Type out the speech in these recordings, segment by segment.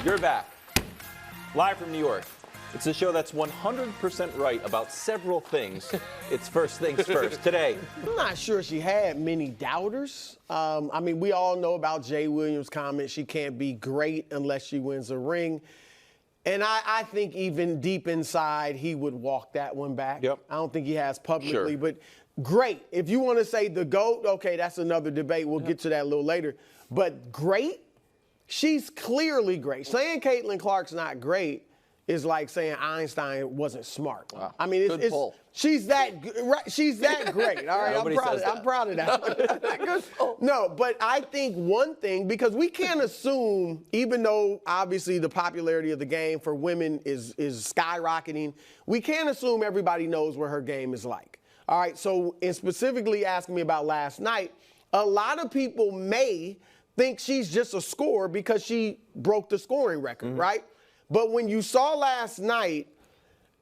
You're back. Live from New York. It's a show that's 100% right about several things. It's first things first. Today. I'm not sure she had many doubters. I mean, we all know about Jay Williams' comment, she can't be great unless she wins a ring. And I think even deep inside, he would walk that one back. Yep. I don't think he has publicly, Sure. but great. If you want to say the GOAT, okay, that's another debate. We'll get to that a little later. But great? She's clearly great. Saying Caitlyn Clark's not great is like saying Einstein wasn't smart. Wow. I mean, she's that great. All right, I'm proud of that. Good pull. No, but I think one thing, because we can't assume, even though obviously the popularity of the game for women is skyrocketing, we can't assume everybody knows what her game is like. All right, so in specifically asking me about last night, a lot of people may think she's just a scorer because she broke the scoring record, right? But when you saw last night,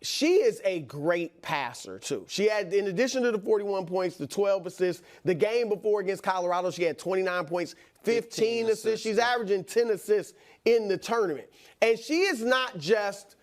she is a great passer, too. She had, in addition to the 41 points, the 12 assists. The game before against Colorado, she had 29 points, 15 assists. She's averaging 10 assists in the tournament. And she is not just,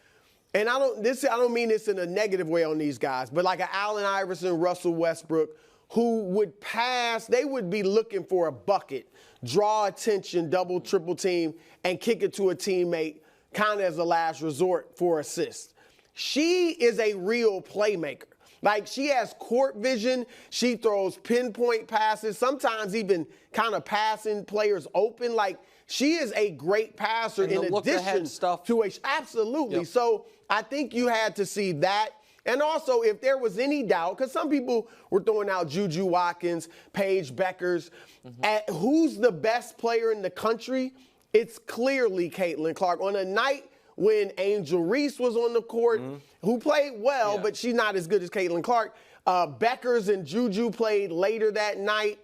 and I don't mean this in a negative way on these guys, but like an Allen Iverson, Russell Westbrook, who would pass, they would be looking for a bucket, draw attention, double, triple team, and kick it to a teammate kind of as a last resort for assists. She is a real playmaker. Like, she has court vision. She throws pinpoint passes, sometimes even kind of passing players open. Like, she is a great passer in addition to a – absolutely. Yep. So I think you had to see that. And also, if there was any doubt, because some people were throwing out Juju Watkins, Paige Beckers, at who's the best player in the country, it's clearly Caitlyn Clark. On a night when Angel Reese was on the court, who played well, but she's not as good as Caitlyn Clark, Beckers and Juju played later that night.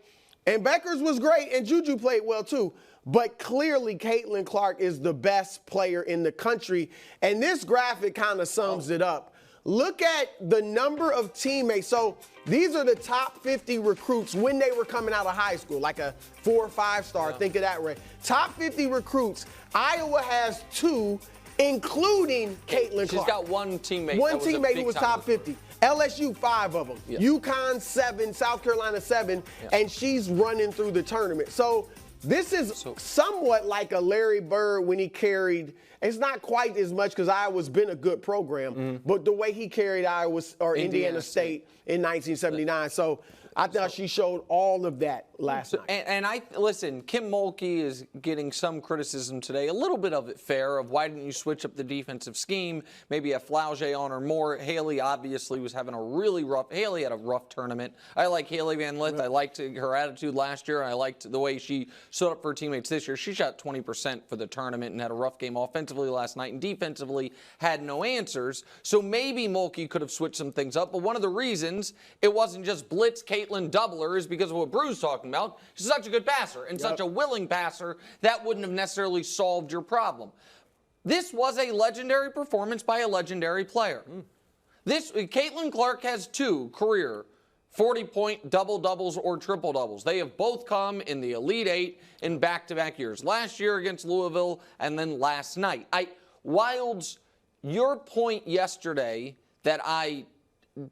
And Beckers was great, and Juju played well too. But clearly, Caitlyn Clark is the best player in the country. And this graphic kind of sums it up. Look at the number of teammates. So these are the top 50 recruits when they were coming out of high school, like a 4 or 5 star, think of that way. Top 50 recruits. Iowa has 2, including Caitlyn Clark. She's got one teammate. One teammate who was top 50. LSU, 5 of them. Yeah. UConn, 7. South Carolina, 7. Yeah. And she's running through the tournament. So this is somewhat like a Larry Bird when he carried – it's not quite as much because Iowa's been a good program, but the way he carried Iowa or Indiana State in 1979. So I thought she showed all of that last night. And listen, Kim Mulkey is getting some criticism today, a little bit of it fair, of why didn't you switch up the defensive scheme, maybe have Flaugier on or more. Haley obviously was having a really rough, Haley had a rough tournament. I like Haley Van Lith. I liked her attitude last year, and I liked the way she stood up for her teammates this year. She shot 20% for the tournament and had a rough game offensively last night, and defensively had no answers. So maybe Mulkey could have switched some things up, but one of the reasons it wasn't just blitz Caitlyn doubler is because of what Brew's talking about. She's such a good passer and such a willing passer that wouldn't have necessarily solved your problem. This was a legendary performance by a legendary player. Caitlyn Clark has 2 career 40-point double-doubles or triple-doubles. They have both come in the Elite 8 in back-to-back years. Last year against Louisville and then last night. Wildes, your point yesterday that I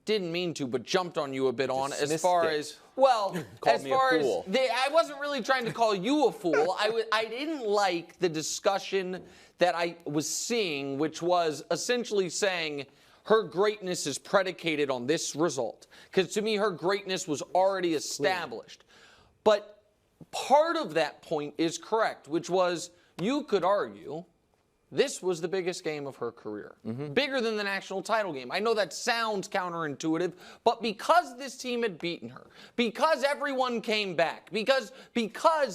didn't mean to, but jumped on you a bit on as far as, well, as far as, I wasn't really trying to call you a fool. I didn't like the discussion that I was seeing, which was essentially saying her greatness is predicated on this result. Because to me, her greatness was already established. But part of that point is correct, which was you could argue this was the biggest game of her career. Bigger than the national title game. I know that sounds counterintuitive, but because this team had beaten her, because everyone came back, because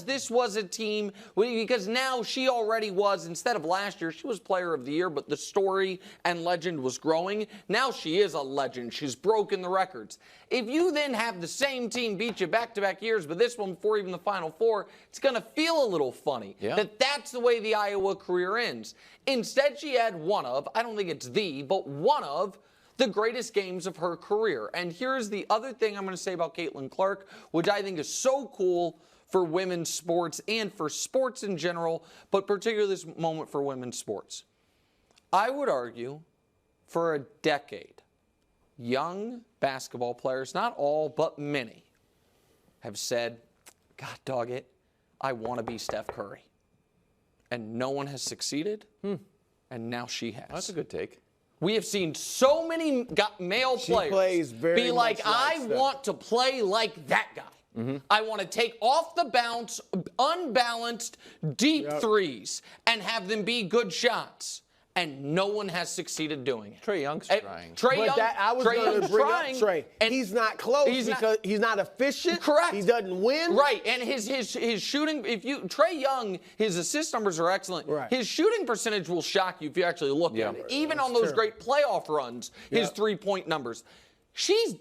this was a team, because now she already was, instead of last year, she was player of the year, but the story and legend was growing. Now she is a legend. She's broken the records. If you then have the same team beat you back-to-back years, but this one before even the Final Four, it's going to feel a little funny that's the way the Iowa career ends. Instead, she had one of, I don't think it's but one of the greatest games of her career. And here's the other thing I'm going to say about Caitlyn Clark, which I think is so cool for women's sports and for sports in general, but particularly this moment for women's sports. I would argue for a decade, young basketball players, not all, but many, have said, God dog it, I want to be Steph Curry. And no one has succeeded, and now she has. That's a good take. We have seen so many male players be like, I want to play like that guy. I want to take off the bounce, unbalanced, deep threes, and have them be good shots. And no one has succeeded doing it. Trae Young's trying. I was going to bring up Trae. And he's not close because he's not efficient. Correct. He doesn't win. Right. And his shooting, Trae Young, his assist numbers are excellent. Right. His shooting percentage will shock you if you actually look at it. Even on those great playoff runs, his three-point numbers. She's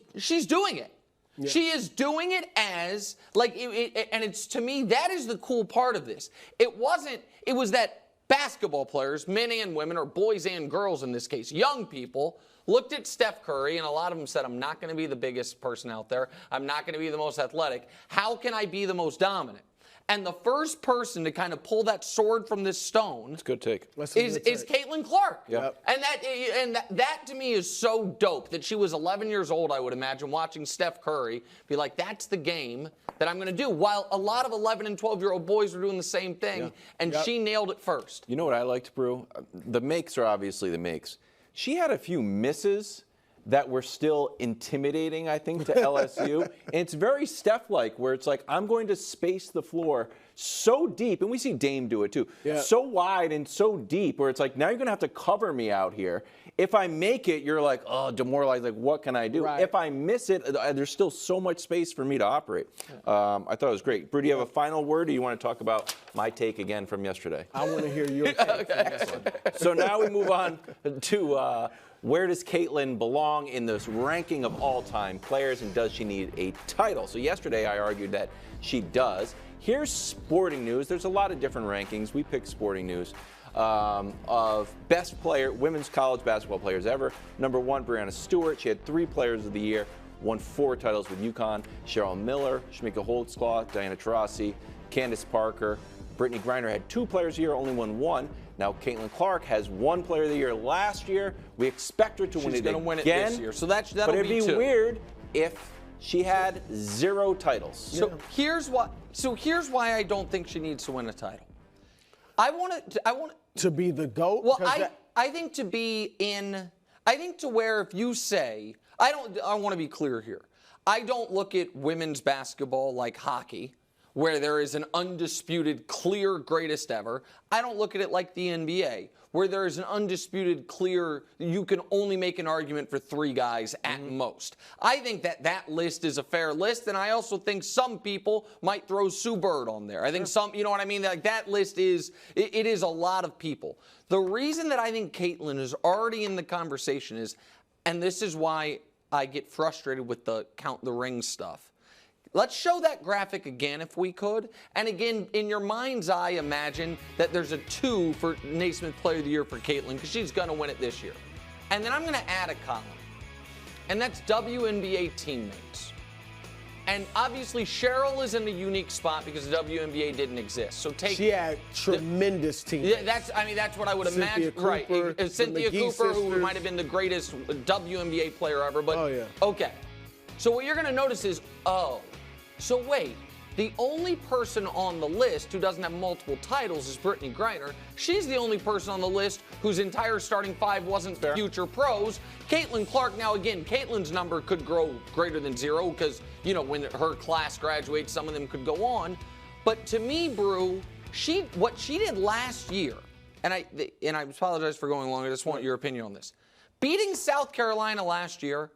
doing it. Yeah. She is doing it as, like, and it's, to me, that is the cool part of this. It was that basketball players, men and women, or boys and girls in this case, young people, looked at Steph Curry, and a lot of them said, I'm not going to be the biggest person out there. I'm not going to be the most athletic. How can I be the most dominant? And the first person to kind of pull that sword from this stone is Caitlyn Clark. Yep. And that to me is so dope that she was 11 years old, I would imagine, watching Steph Curry be like, that's the game that I'm going to do. While a lot of 11 and 12-year-old boys were doing the same thing, and she nailed it first. You know what I liked, Brew? The makes are obviously the makes. She had a few misses that were still intimidating, I think, to LSU. And it's very Steph-like, where it's like, I'm going to space the floor so deep, and we see Dame do it too, so wide and so deep, where it's like, now you're going to have to cover me out here. If I make it, you're like, oh, demoralized, like, what can I do? Right. If I miss it, there's still so much space for me to operate. I thought it was great. Brew, do you have a final word, or do you want to talk about my take again from yesterday? I want to hear your take from this one. So now we move on to where does Caitlyn belong in this ranking of all-time players, and does she need a title? So yesterday I argued that she does. Here's sporting news. There's a lot of different rankings. We picked sporting news of best player, women's college basketball players ever. Number 1, Breanna Stewart. She had 3 Players of the Year, won 4 titles with UConn. Cheryl Miller, Shamika Holtzclaw, Diana Taurasi, Candace Parker. Brittany Griner had 2 Players of the Year, only won 1. Now Caitlyn Clark has 1 Player of the Year last year. We expect her to win it again. She's going to win it this year, so that'll be 2. But it'd be weird if she had 0 titles. So here's why I don't think she needs to win a title. I want to be the GOAT. Well, I think to be in. I think to where if you say I want to be clear here. I don't look at women's basketball like hockey, where there is an undisputed, clear greatest ever. I don't look at it like the NBA, where there is an undisputed, clear, you can only make an argument for 3 guys at most. I think that list is a fair list, and I also think some people might throw Sue Bird on there. I think some, you know what I mean? Like that list is, it is a lot of people. The reason that I think Caitlyn is already in the conversation is, and this is why I get frustrated with the count the rings stuff. Let's show that graphic again if we could. And again, in your mind's eye, imagine that there's a 2 for Naismith Player of the Year for Caitlyn, because she's going to win it this year. And then I'm going to add a column. And that's WNBA teammates. And obviously, Cheryl is in a unique spot because the WNBA didn't exist. So she had tremendous teammates. Yeah, that's what I would imagine. Right. Cynthia Cooper, who might have been the greatest WNBA player ever. But okay. So what you're going to notice is, so wait, the only person on the list who doesn't have multiple titles is Brittany Griner. She's the only person on the list whose entire starting 5 wasn't future pros. Caitlyn Clark, now again, Caitlyn's number could grow greater than 0 because, you know, when her class graduates, some of them could go on. But to me, Brew, what she did last year, and I apologize for going long, I just want your opinion on this. Beating South Carolina last year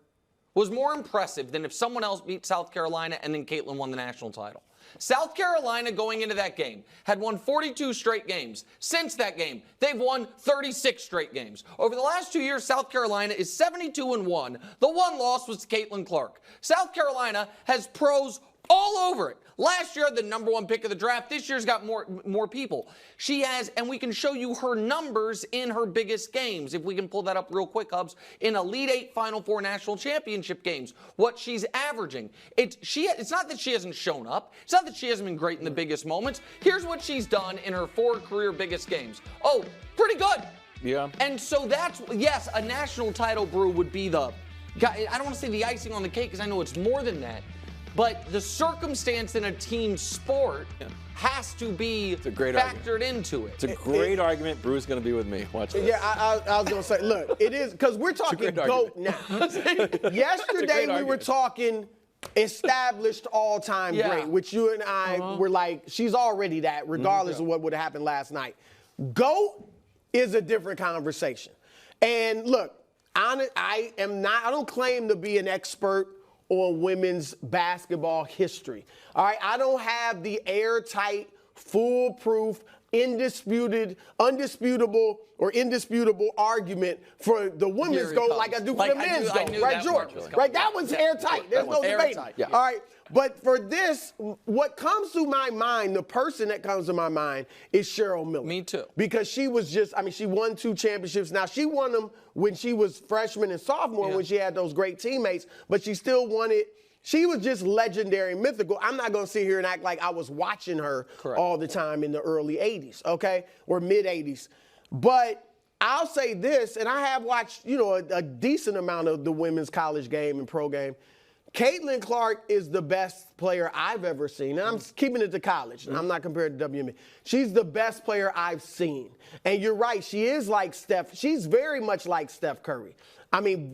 was more impressive than if someone else beat South Carolina and then Caitlyn won the national title. South Carolina, going into that game, had won 42 straight games. Since that game, they've won 36 straight games. Over the last 2 years, South Carolina is 72-1. The one loss was to Caitlyn Clark. South Carolina has pros All over it. Last year, the #1 pick of the draft. This year's got more people. She has, and we can show you her numbers in her biggest games. If we can pull that up real quick, Hubs, in Elite Eight, Final Four national championship games, what she's averaging. It's not that she hasn't shown up. It's not that she hasn't been great in the biggest moments. Here's what she's done in her 4 career biggest games. Oh, pretty good. Yeah. And so that's, yes, a national title, Brew, would be the, I don't want to say the icing on the cake because I know it's more than that. But the circumstance in a team sport has to be factored into it. It's a great argument. Brew's going to be with me. Watch this. Yeah, I was going to say, look, it is, because we're talking GOAT now. Yesterday we were talking established all-time great, which you and I were like, she's already that, regardless of what would have happened last night. GOAT is a different conversation. And look, I don't claim to be an expert on women's basketball history. All right, I don't have the airtight, foolproof, undisputable argument for the women's GOAT like I do for the men's GOAT, right, George? Right, that one's airtight. There's no debate. Yeah. All right, but for this, what comes to my mind, the person that comes to my mind is Cheryl Miller. Me too. Because she was just, she won 2 championships. Now, she won them when she was freshman and sophomore when she had those great teammates, but she still won it. She was just legendary and mythical. I'm not going to sit here and act like I was watching her all the time in the early 80s, okay, or mid 80s. But I'll say this, and I have watched, a decent amount of the women's college game and pro game. Caitlyn Clark is the best player I've ever seen. And I'm keeping it to college. I'm not compared to WBB. She's the best player I've seen. And you're right, she is like Steph. She's very much like Steph Curry.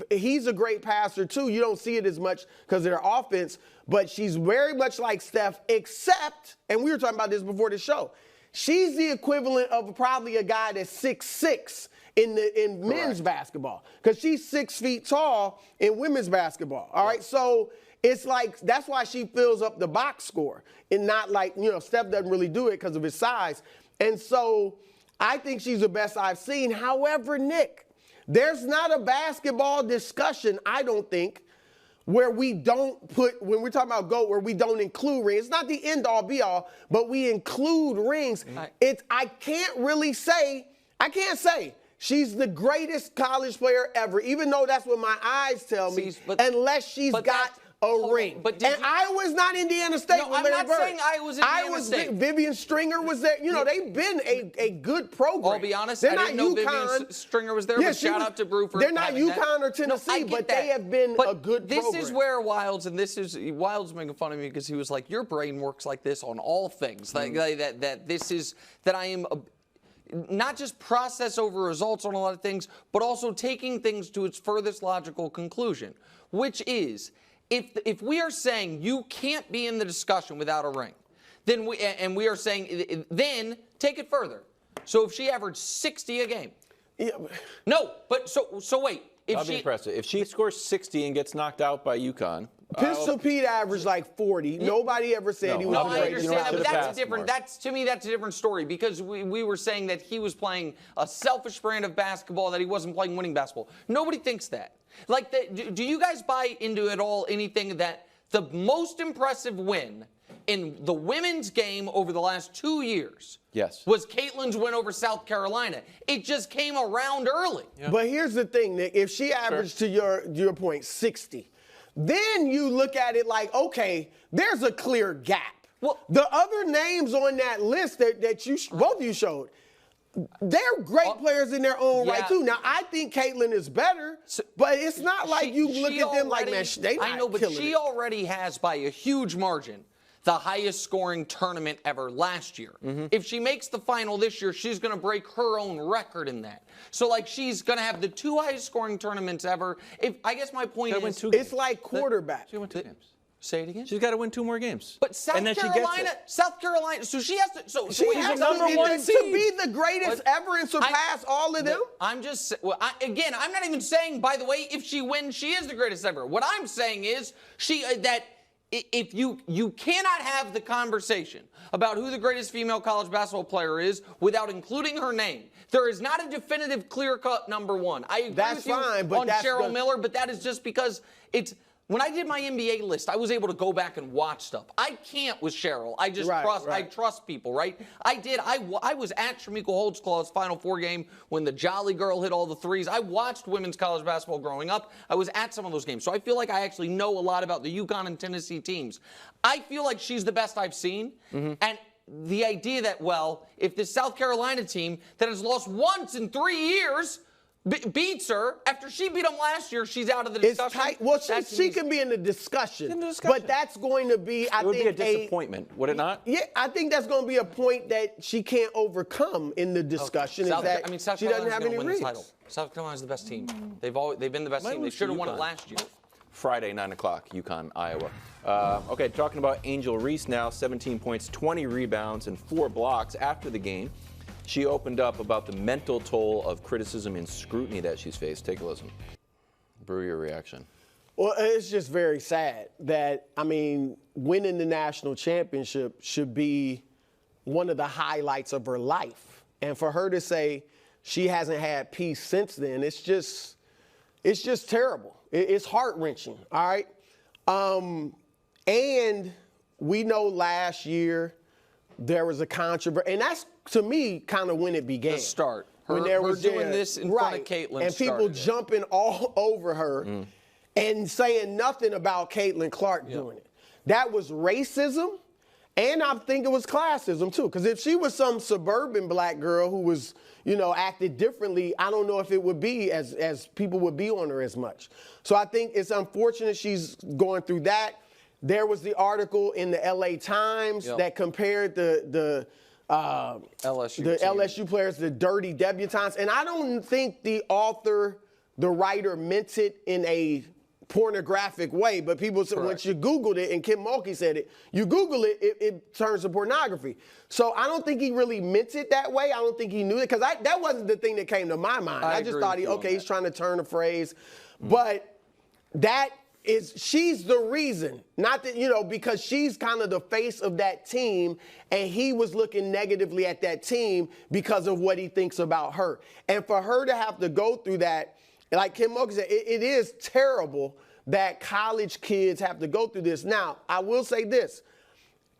He's a great passer, too. You don't see it as much because of their offense, but she's very much like Steph, except, and we were talking about this before the show, she's the equivalent of probably a guy that's 6'6" in men's basketball, because she's 6 feet tall in women's basketball. All right, so it's like that's why she fills up the box score, and not like Steph doesn't really do it because of his size. And so I think she's the best I've seen. However, Nick, there's not a basketball discussion, I don't think, where we don't when we're talking about GOAT, where we don't include rings. It's not the end-all, be-all, but we include rings. I can't say she's the greatest college player ever, even though that's what my eyes tell me, unless she's got a ring. And Iowa's not Indiana State with Larry Bird. I'm not saying Iowa's Indiana State. Vivian Stringer was there. They've been a good program. I'll be honest, I didn't know Vivian Stringer was there, but shout out to Brew for having that. They're not UConn or Tennessee, but they have been a good program. This is where Wildes making fun of me because he was like, your brain works like this on all things. That I am not just process over results on a lot of things, but also taking things to its furthest logical conclusion, which is, if we are saying you can't be in the discussion without a ring, then we are saying then take it further. So if she averaged 60 a game, no, but so wait. That'd be impressive. If she scores 60 and gets knocked out by UConn. Pistol Pete averaged like 40. Nobody ever said he was I understand that, but that's different. To me, that's a different story, because we were saying that he was playing a selfish brand of basketball, that he wasn't playing winning basketball. Nobody thinks that. Do you guys buy into at all anything that the most impressive win in the women's game over the last 2 years was Caitlyn's win over South Carolina? It just came around early. Yeah. But here's the thing, Nick. If she averaged, to your point, 60, then you look at it like, okay, there's a clear gap. Well, the other names on that list that both of you showed, they're great players in their own right, too. Now, I think Caitlyn is better, but it's not like you look at them like, man, they not I know, but she already has, by a huge margin, the highest scoring tournament ever last year. If she makes the final this year, she's going to break her own record in that. So, she's going to have the 2 highest scoring tournaments ever. I guess my point is, it's like quarterback. She won 2 games. Say it again? She's got to win 2 more games. But South Carolina, so she has to. So she has to be the greatest ever and surpass all of them. I'm just, again, I'm not even saying, by the way, if she wins, she is the greatest ever. What I'm saying is if you cannot have the conversation about who the greatest female college basketball player is without including her name. There is not a definitive clear-cut number one. I agree with you on Cheryl Miller, but that is just because it's When I did my NBA list, I was able to go back and watch stuff. I can't with Cheryl. I just I trust people, right? I was at Shamiko Holtzclaw's Final Four game when the Jolly Girl hit all the threes. I watched women's college basketball growing up. I was at some of those games. So I feel like I actually know a lot about the UConn and Tennessee teams. I feel like she's the best I've seen. And the idea that, well, if this South Carolina team that has lost once in 3 years beats her after she beat them last year, she's out of the discussion. It's tight. Well, she can be in the discussion, but that's going to be, I think, it would be a disappointment, would it not? Yeah, I think that's going to be a point that she can't overcome in the discussion. South She doesn't have any rings. South Carolina's the best team. They've been the best team. They should have won it last year. Friday, 9 o'clock, UConn, Iowa. Okay, talking about Angel Reese now, 17 points, 20 rebounds, and 4 blocks after the game. She opened up about the mental toll of criticism and scrutiny that she's faced. Take a listen. Brew, your reaction. Well, it's just very sad that, I mean, winning the national championship should be one of the highlights of her life. And for her to say she hasn't had peace since then, it's just terrible. It's heart-wrenching, all right? And we know last year there was a controversy, and that's, to me, kind of when it began. The start. When there was doing this in front of Caitlyn. And people jumping all over her and saying nothing about Caitlyn Clark doing it. That was racism, and I think it was classism, too. Because if she was some suburban black girl who was, you know, acted differently, I don't know if it would be as people would be on her as much. So I think it's unfortunate she's going through that. There was the article in the LA Times that compared the LSU players, the dirty debutantes. And I don't think the writer meant it in a pornographic way, but people said, once you Googled it, and Kim Mulkey said it, you Google it, it turns to pornography. So I don't think he really meant it that way. I don't think he knew it, because that wasn't the thing that came to my mind. I just thought he's trying to turn a phrase. But she's the reason, not that, you know, because she's kind of the face of that team, and he was looking negatively at that team because of what he thinks about her. And for her to have to go through that, like Kim Mulkey said, it is terrible that college kids have to go through this. Now, I will say this.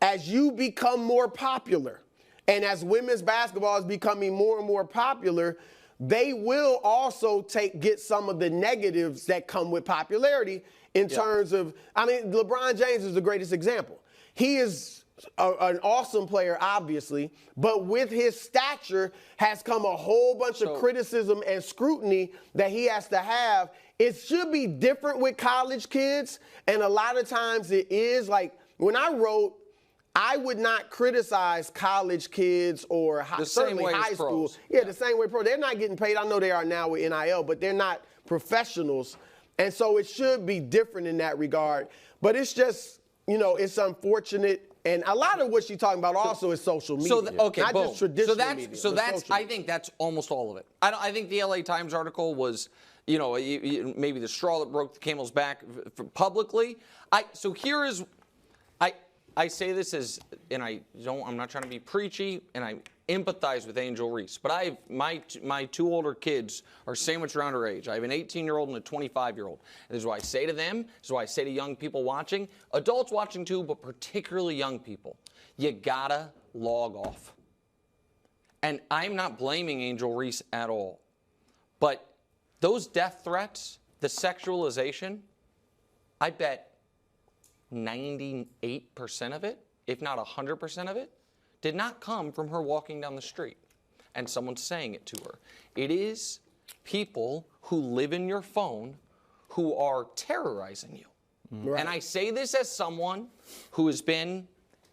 As you become more popular, and as women's basketball is becoming more and more popular, they will also get some of the negatives that come with popularity in terms of, I mean, LeBron James is the greatest example. He is an awesome player, obviously, but with his stature has come a whole bunch of criticism and scrutiny that he has to have. It should be different with college kids, and a lot of times it is. Like, when I wrote, I would not criticize college kids or certainly high school. The same way pro. They're not getting paid. I know they are now with NIL, but they're not professionals. And so it should be different in that regard. But it's just, you know, it's unfortunate. And a lot of what she's talking about also is social media. Not just traditional media. I think that's almost all of it. I think the LA Times article was, you know, maybe the straw that broke the camel's back publicly. I say this as, and I'm not trying to be preachy, and I empathize with Angel Reese, but my 2 older kids are sandwiched around her age. I have an 18-year-old and a 25-year-old. And this is what I say to them. This is what I say to young people watching, adults watching too, but particularly young people. You gotta log off. And I'm not blaming Angel Reese at all, but those death threats, the sexualization, I bet 98% of it, if not 100% of it, did not come from her walking down the street and someone saying it to her. It is people who live in your phone who are terrorizing you. Right. And I say this as someone who has been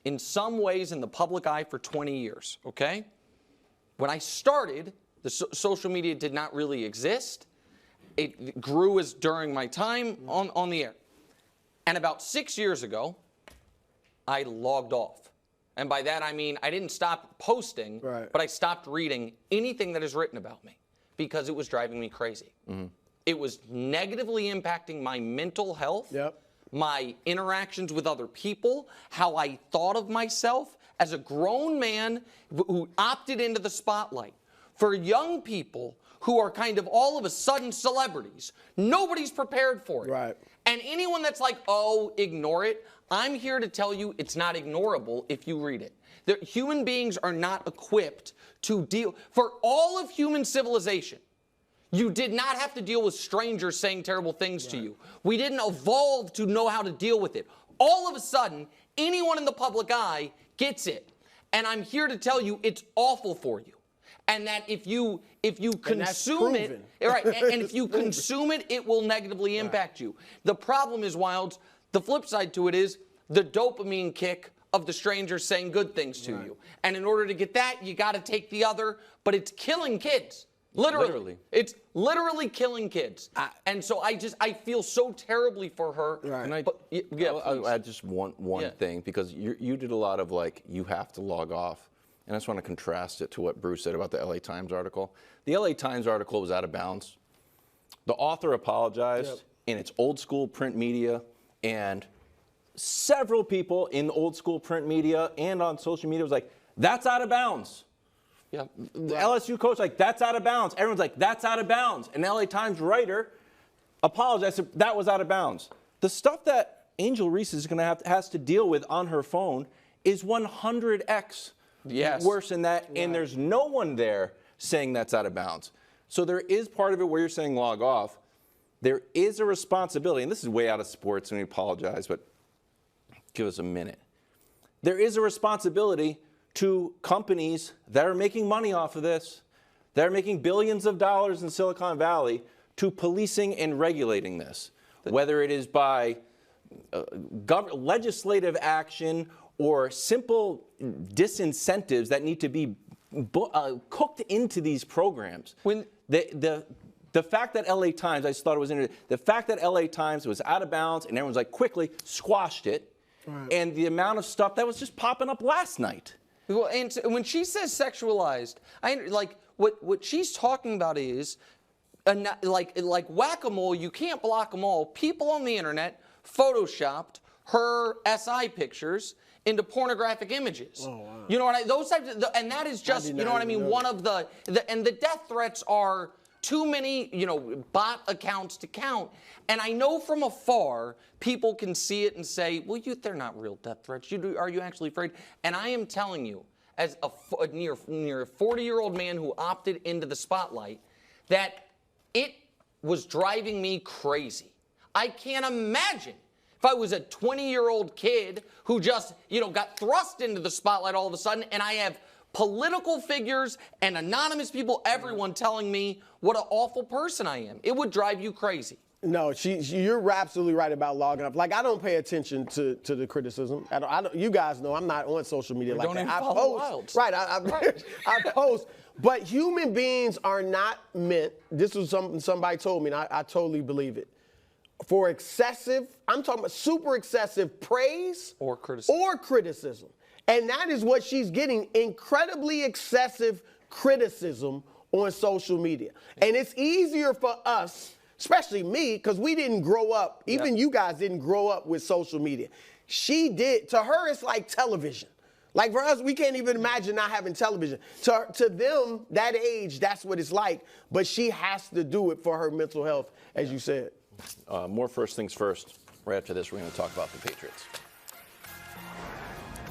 in some ways in the public eye for 20 years, okay? When I started, the social media did not really exist. It grew as during my time on the air. And about 6 years ago, I logged off. And by that, I mean I didn't stop posting, but I stopped reading anything that is written about me because it was driving me crazy. It was negatively impacting my mental health, my interactions with other people, how I thought of myself as a grown man who opted into the spotlight. for young people who are kind of all of a sudden celebrities. Nobody's prepared for it. Right. And anyone that's like, oh, ignore it, I'm here to tell you it's not ignorable if you read it. Human beings are not equipped to deal, for all of human civilization, you did not have to deal with strangers saying terrible things to you. We didn't evolve to know how to deal with it. All of a sudden, anyone in the public eye gets it. And I'm here to tell you it's awful for you. And that if you consume it, right, and if you consume it, it will negatively impact you. The problem is, Wildes, the flip side to it is the dopamine kick of the stranger saying good things to you. And in order to get that, you got to take the other, but it's killing kids. Literally. It's literally killing kids. And so I feel so terribly for her. Right. I'll add just one thing, because you did a lot of like, you have to log off. And I just want to contrast it to what Bruce said about the LA Times article. The LA Times article was out of bounds. The author apologized in its old school print media, and several people in the old school print media and on social media was like, that's out of bounds. Yeah. The LSU coach, like, that's out of bounds. Everyone's like, that's out of bounds. An LA Times writer apologized, said that was out of bounds. The stuff that Angel Reese is going to has to deal with on her phone is 100x worse than that, and there's no one there saying that's out of bounds. So there is part of it where you're saying log off. There is a responsibility, and this is way out of sports, and we apologize, but give us a minute. There is a responsibility to companies that are making money off of this, that are making billions of dollars in Silicon Valley, to policing and regulating this, whether it is by legislative action or simple disincentives that need to be cooked into these programs. When the fact that LA Times, I just thought it was interesting, the fact that LA Times was out of bounds and everyone's like quickly squashed it, and the amount of stuff that was just popping up last night. Well, and when she says sexualized, what she's talking about is like whack-a-mole. You can't block them all. People on the internet photoshopped her SI pictures into pornographic images. Oh, wow. You know what those types of, and that is just, you know what I mean, one of and the death threats are too many, bot accounts to count. And I know from afar, people can see it and say, well, they're not real death threats. Are you actually afraid? And I am telling you, as a near 40-year-old man who opted into the spotlight, that it was driving me crazy. I can't imagine if I was a 20-year-old kid who just, got thrust into the spotlight all of a sudden, and I have political figures and anonymous people, everyone telling me what an awful person I am. It would drive you crazy. No, you're absolutely right about logging up. Like, I don't pay attention to the criticism. I don't, you guys know I'm not on social media like that. I post. Right, I post. But human beings are not meant, this was something somebody told me, and I totally believe it, for excessive, I'm talking about super excessive praise or criticism. And that is what she's getting, incredibly excessive criticism on social media. And it's easier for us, especially me, because we didn't grow up, even you guys didn't grow up with social media. She did. To her, it's like television. Like for us, we can't even imagine not having television. To them, that age, that's what it's like. But she has to do it for her mental health, as you said. More first things first. Right after this, we're going to talk about the Patriots.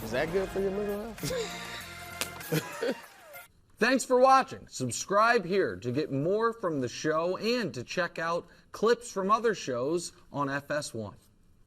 Is that good for your mental health? Thanks for watching. Subscribe here to get more from the show and to check out clips from other shows on FS1.